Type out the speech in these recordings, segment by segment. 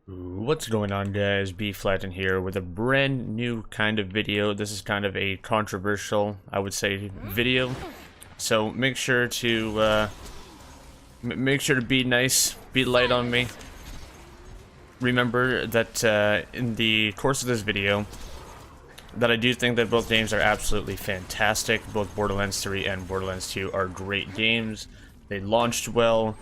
What's going on, guys? B Flatten here with a brand new kind of video. This is kind of a controversial, I would say, video. So make sure to be nice, be light on me. Remember that in the course of this video, that I do think that both games are absolutely fantastic. Both Borderlands 3 and Borderlands 2 are great games. They launched well.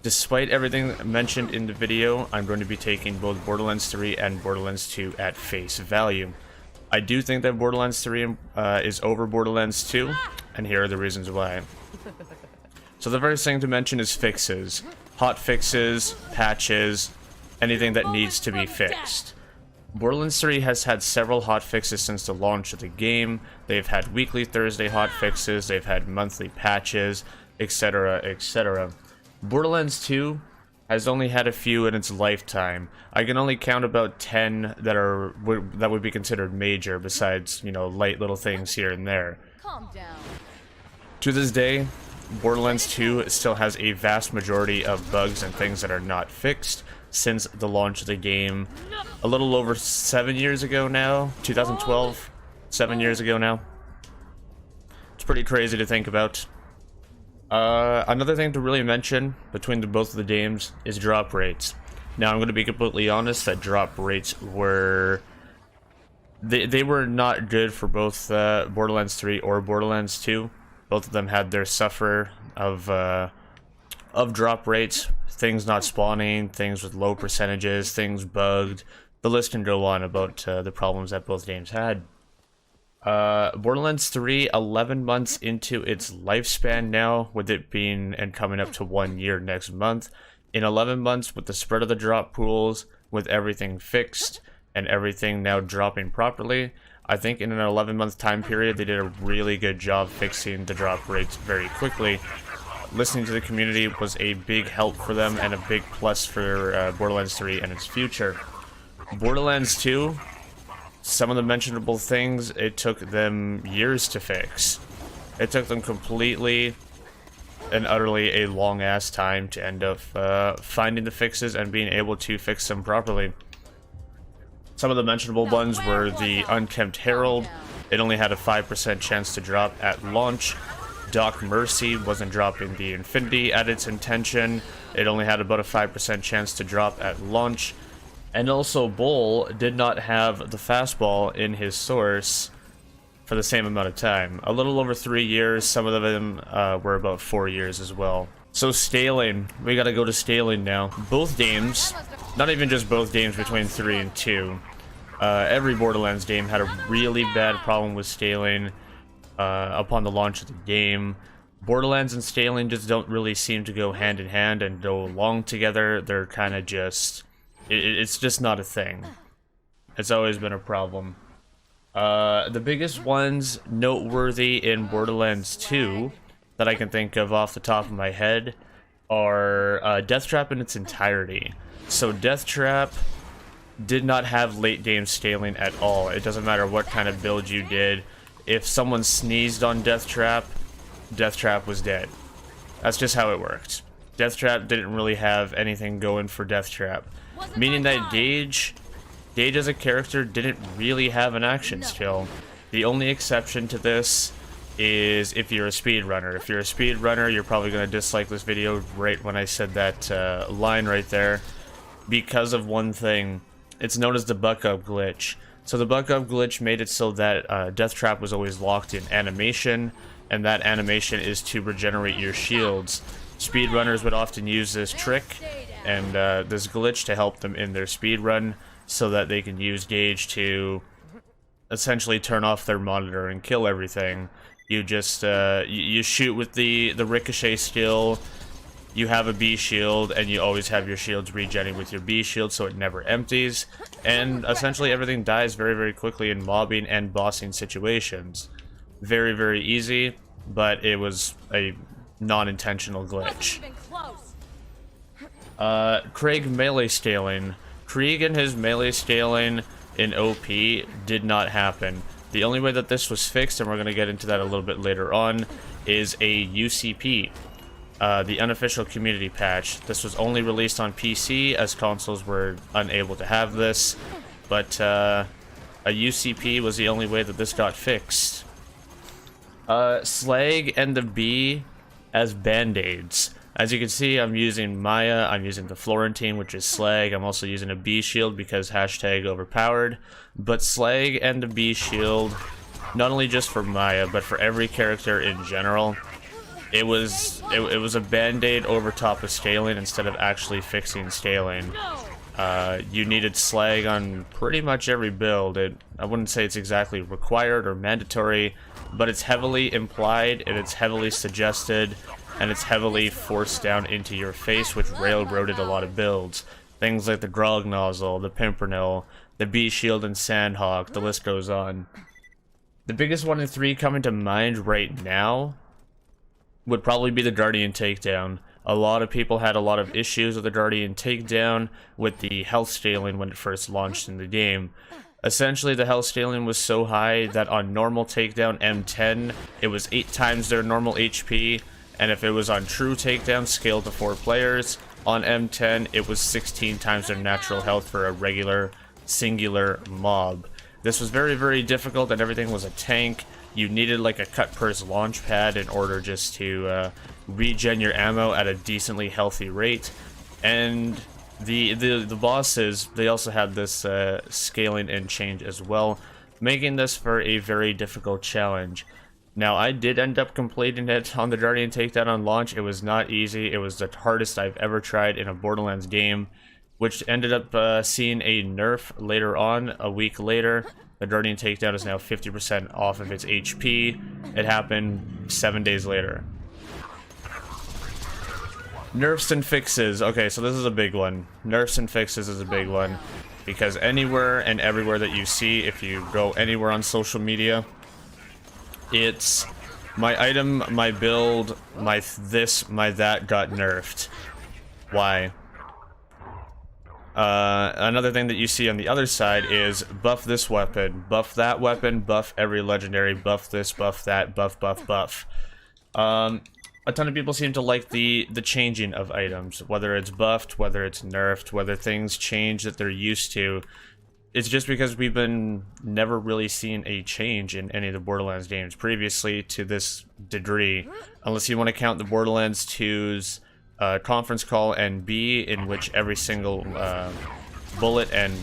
Despite everything mentioned in the video, I'm going to be taking both Borderlands 3 and Borderlands 2 at face value. I do think that Borderlands 3 is over Borderlands 2, and here are the reasons why. So the first thing to mention is fixes. Hot fixes, patches, anything that needs to be fixed. Borderlands 3 has had several hot fixes since the launch of the game. They've had weekly Thursday hot fixes, they've had monthly patches, etc, etc. Borderlands 2 has only had a few in its lifetime. I can only count about 10 that would be considered major, besides, you know, light little things here and there. Calm down. To this day, Borderlands 2 still has a vast majority of bugs and things that are not fixed since the launch of the game a little over 7 years ago now. 2012, 7 years ago now. It's pretty crazy to think about. Another thing to really mention between both of the games is drop rates. Now, I'm going to be completely honest that drop rates were... They were not good for both Borderlands 3 or Borderlands 2. Both of them had their suffer of drop rates, things not spawning, things with low percentages, things bugged. The list can go on about the problems that both games had. Borderlands 3, 11 months into its lifespan now, with it being and coming up to 1 year next month. In 11 months, with the spread of the drop pools, with everything fixed, and everything now dropping properly, I think in an 11-month time period, they did a really good job fixing the drop rates very quickly. Listening to the community was a big help for them, and a big plus for Borderlands 3 and its future. Borderlands 2... some of the mentionable things, it took them years to fix. It took them completely and utterly a long-ass time to end up finding the fixes and being able to fix them properly. Some of the mentionable ones were the Unkempt Herald. It only had a 5% chance to drop at launch. Doc Mercy wasn't dropping the Infinity at its intention. It only had about a 5% chance to drop at launch. And also, Bull did not have the fastball in his source for the same amount of time. A little over 3 years, some of them were about 4 years as well. So scaling, we gotta go to scaling now. Both games, not even just both games between 3 and 2, every Borderlands game had a really bad problem with scaling upon the launch of the game. Borderlands and scaling just don't really seem to go hand in hand and go along together. They're kind of just... It's just not a thing. It's always been a problem. The biggest ones noteworthy in Borderlands 2 that I can think of off the top of my head are Deathtrap in its entirety. So Deathtrap did not have late game scaling at all. It doesn't matter what kind of build you did. If someone sneezed on Deathtrap, Deathtrap was dead. That's just how it worked. Deathtrap didn't really have anything going for Deathtrap. Meaning that Gage as a character didn't really have an action skill. The only exception to this is if you're a speedrunner. If you're a speedrunner, you're probably going to dislike this video right when I said that line right there. Because of one thing. It's known as the buck up glitch. So the buck up glitch made it so that Deathtrap was always locked in animation, and that animation is to regenerate your shields. Speedrunners would often use this trick and this glitch to help them in their speedrun so that they can use Gage to essentially turn off their monitor and kill everything. You just you shoot with the ricochet skill, you have a B shield, and you always have your shields regenerating with your B shield so it never empties, and essentially everything dies very, very quickly in mobbing and bossing situations. Very, very easy, but it was a non-intentional glitch. Krieg melee scaling. Krieg and his melee scaling in OP did not happen. The only way that this was fixed, and we're going to get into that a little bit later on, is a UCP. the unofficial community patch. This was only released on PC as consoles were unable to have this, but a UCP was the only way that this got fixed. Slag and the B as band-aids. As you can see, I'm using Maya, I'm using the Florentine, which is Slag. I'm also using a B shield because hashtag overpowered. But Slag and the B shield, not only just for Maya, but for every character in general, it was a band-aid over top of scaling instead of actually fixing scaling. You needed Slag on pretty much every build. I wouldn't say it's exactly required or mandatory, but it's heavily implied and it's heavily suggested and it's heavily forced down into your face, which railroaded a lot of builds. Things like the Grog Nozzle, the Pimpernel, the B Shield and Sandhawk, the list goes on. The biggest one in 3 coming to mind right now would probably be the Guardian Takedown. A lot of people had a lot of issues with the Guardian Takedown with the health scaling when it first launched in the game. Essentially, the health scaling was so high that on normal takedown M10, it was 8 times their normal HP, and if it was on true takedown scaled to 4 players, on M10, it was 16 times their natural health for a regular, singular mob. This was very, very difficult, and everything was a tank. You needed like a cut purse launch pad in order just to regen your ammo at a decently healthy rate. And the bosses, they also had this scaling and change as well, making this for a very difficult challenge. Now, I did end up completing it on the Guardian Takedown on launch. It was not easy. It was the hardest I've ever tried in a Borderlands game, which ended up seeing a nerf later on, a week later. The Guardian Takedown is now 50% off of its HP. It happened 7 days later. Nerfs and fixes. Okay, so this is a big one. Nerfs and fixes is a big one, because anywhere and everywhere that you see, if you go anywhere on social media, it's my item, my build, my this, my that got nerfed. Why? Another thing that you see on the other side is buff this weapon, buff that weapon, buff every legendary, buff this, buff that, buff, buff, buff. A ton of people seem to like the changing of items, whether it's buffed, whether it's nerfed, whether things change that they're used to. It's just because we've been never really seeing a change in any of the Borderlands games previously to this degree, unless you want to count the Borderlands 2's conference call and B, in which every single bullet and,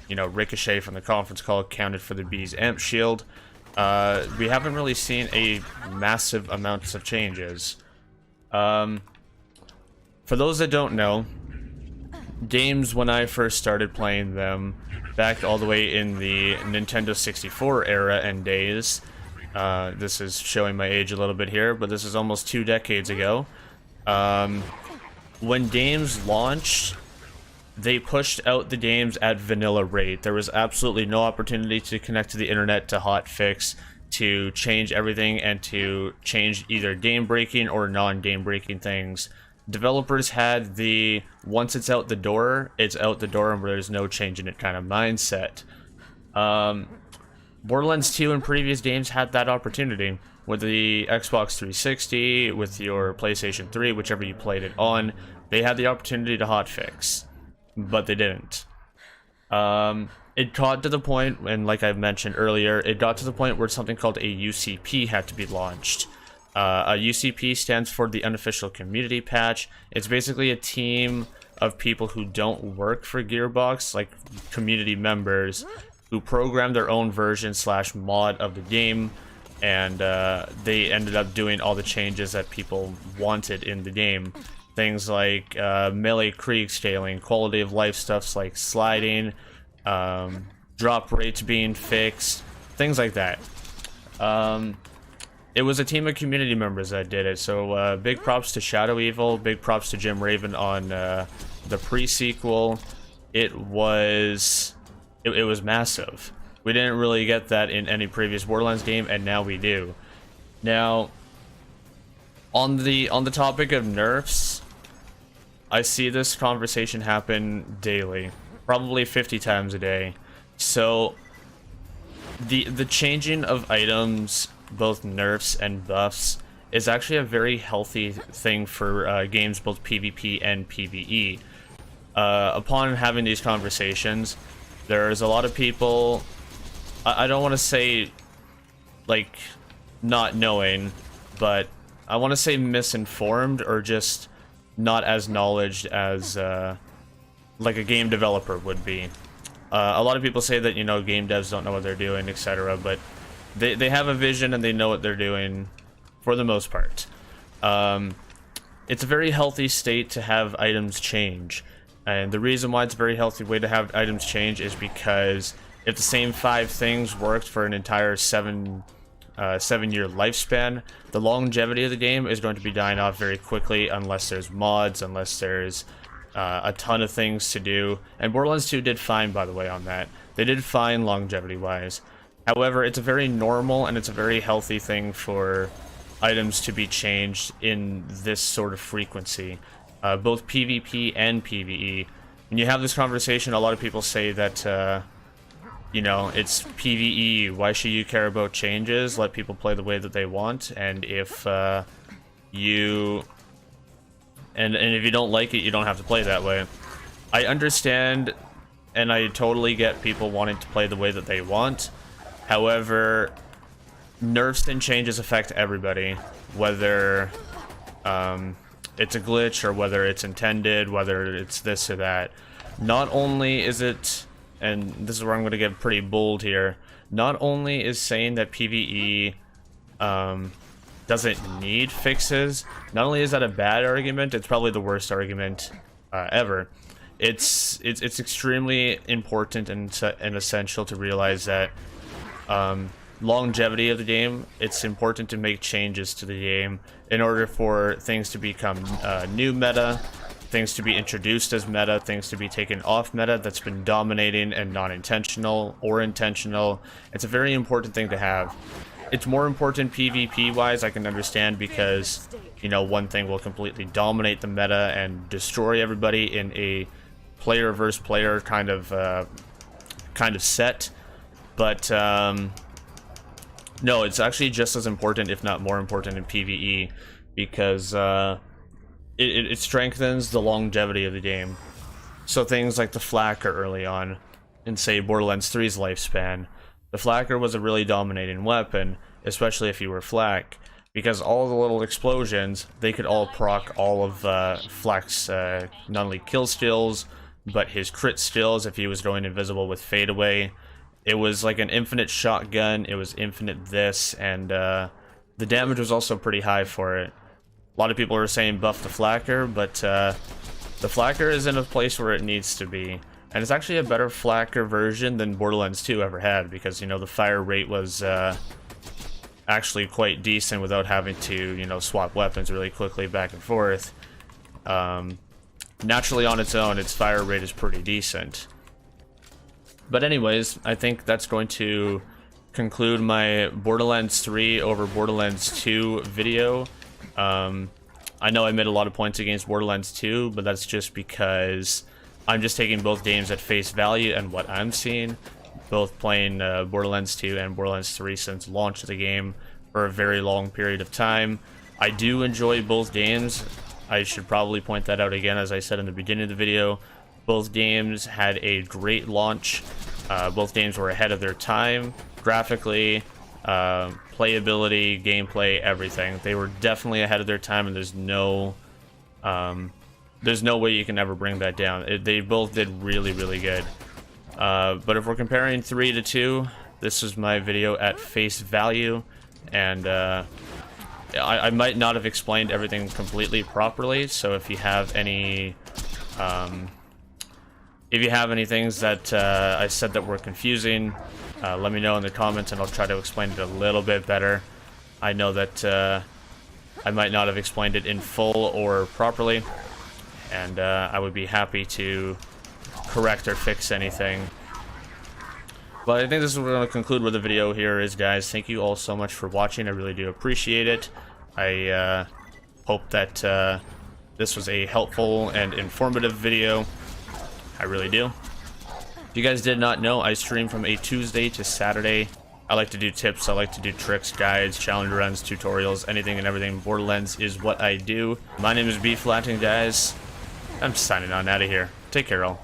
you know, ricochet from the conference call counted for the B's amp shield. We haven't really seen a massive amounts of changes. For those that don't know, games when I first started playing them, back all the way in the Nintendo 64 era and days, this is showing my age a little bit here, but this is almost 2 decades ago. When games launched, they pushed out the games at vanilla rate. There was absolutely no opportunity to connect to the internet to hotfix, to change everything, and to change either game-breaking or non-game breaking things. Developers had the once it's out the door, it's out the door and there's no change in it kind of mindset. Borderlands 2 and previous games had that opportunity. With the Xbox 360, with your PlayStation 3, whichever you played it on, they had the opportunity to hotfix, but they didn't. It got to the point, and like I mentioned earlier, it got to the point where something called a UCP had to be launched. A UCP stands for the Unofficial Community Patch. It's basically a team of people who don't work for Gearbox, like community members, who program their own version / mod of the game, and they ended up doing all the changes that people wanted in the game. Things like melee creek scaling, quality of life stuffs like sliding, drop rates being fixed, things like that. It was a team of community members that did it, so big props to Shadow Evil, big props to Jim Raven on the pre-sequel. It was massive. We didn't really get that in any previous Borderlands game, and now we do. Now, on the topic of nerfs, I see this conversation happen daily, probably 50 times a day. So, the changing of items, both nerfs and buffs, is actually a very healthy thing for games, both PvP and PvE. Upon having these conversations, there's a lot of people, I don't want to say, like, not knowing, but I want to say misinformed, or just not as knowledge as, like a game developer would be. A lot of people say that, you know, game devs don't know what they're doing, etc., but they have a vision and they know what they're doing for the most part. It's a very healthy state to have items change. And the reason why it's a very healthy way to have items change is because if the same 5 things worked for an entire 7-year lifespan, the longevity of the game is going to be dying off very quickly unless there's mods, unless there's a ton of things to do. And Borderlands 2 did fine, by the way, on that. They did fine longevity-wise. However, it's a very normal and it's a very healthy thing for items to be changed in this sort of frequency. Both PvP and PvE. When you have this conversation, a lot of people say that, you know, it's PvE, why should you care about changes? Let people play the way that they want, and if you don't like it, you don't have to play that way. I understand, and I totally get people wanting to play the way that they want. However, nerfs and changes affect everybody, whether it's a glitch or whether it's intended, whether it's this or that. Not only is it, and this is where I'm going to get pretty bold here, not only is saying that PvE doesn't need fixes, not only is that a bad argument, it's probably the worst argument ever. It's extremely important and essential to realize that longevity of the game, it's important to make changes to the game in order for things to become new meta, things to be introduced as meta, things to be taken off meta that's been dominating and non-intentional or intentional. It's a very important thing to have. It's more important PvP wise, I can understand, because, you know, one thing will completely dominate the meta and destroy everybody in a player versus player kind of set. But no, it's actually just as important, if not more important, in PvE, because it strengthens the longevity of the game. So things like the Flacker early on, in say Borderlands 3's lifespan, the Flacker was a really dominating weapon, especially if you were Flak, because all the little explosions, they could all proc all of Flak's not only kill skills, but his crit skills if he was going invisible with fadeaway. It was like an infinite shotgun, it was infinite this, and the damage was also pretty high for it. A lot of people are saying buff the Flacker, but the Flacker is in a place where it needs to be. And it's actually a better Flacker version than Borderlands 2 ever had, because, you know, the fire rate was actually quite decent without having to, you know, swap weapons really quickly back and forth. Naturally on its own, its fire rate is pretty decent. But anyways, I think that's going to conclude my Borderlands 3 over Borderlands 2 video. I know I made a lot of points against Borderlands 2, but that's just because I'm just taking both games at face value and what I'm seeing. Both playing Borderlands 2 and Borderlands 3 since launch of the game for a very long period of time. I do enjoy both games. I should probably point that out again, as I said in the beginning of the video. Both games had a great launch. Both games were ahead of their time, graphically, playability, gameplay, everything. They were definitely ahead of their time, and there's no way you can ever bring that down. They both did really, really good. But if we're comparing 3 to 2, this is my video at face value, and I might not have explained everything completely properly, so if you have any things that I said that were confusing, let me know in the comments and I'll try to explain it a little bit better. I know that I might not have explained it in full or properly, and I would be happy to correct or fix anything. But I think this is what we're going to conclude with the video here is, guys. Thank you all so much for watching. I really do appreciate it. I hope that this was a helpful and informative video. I really do. If you guys did not know, I stream from a Tuesday to Saturday I like to do tips, I like to do tricks, guides, challenge runs, tutorials, anything and everything. Borderlands is what I do. My name is B Flatting, guys. I'm signing on out of here. Take care, all.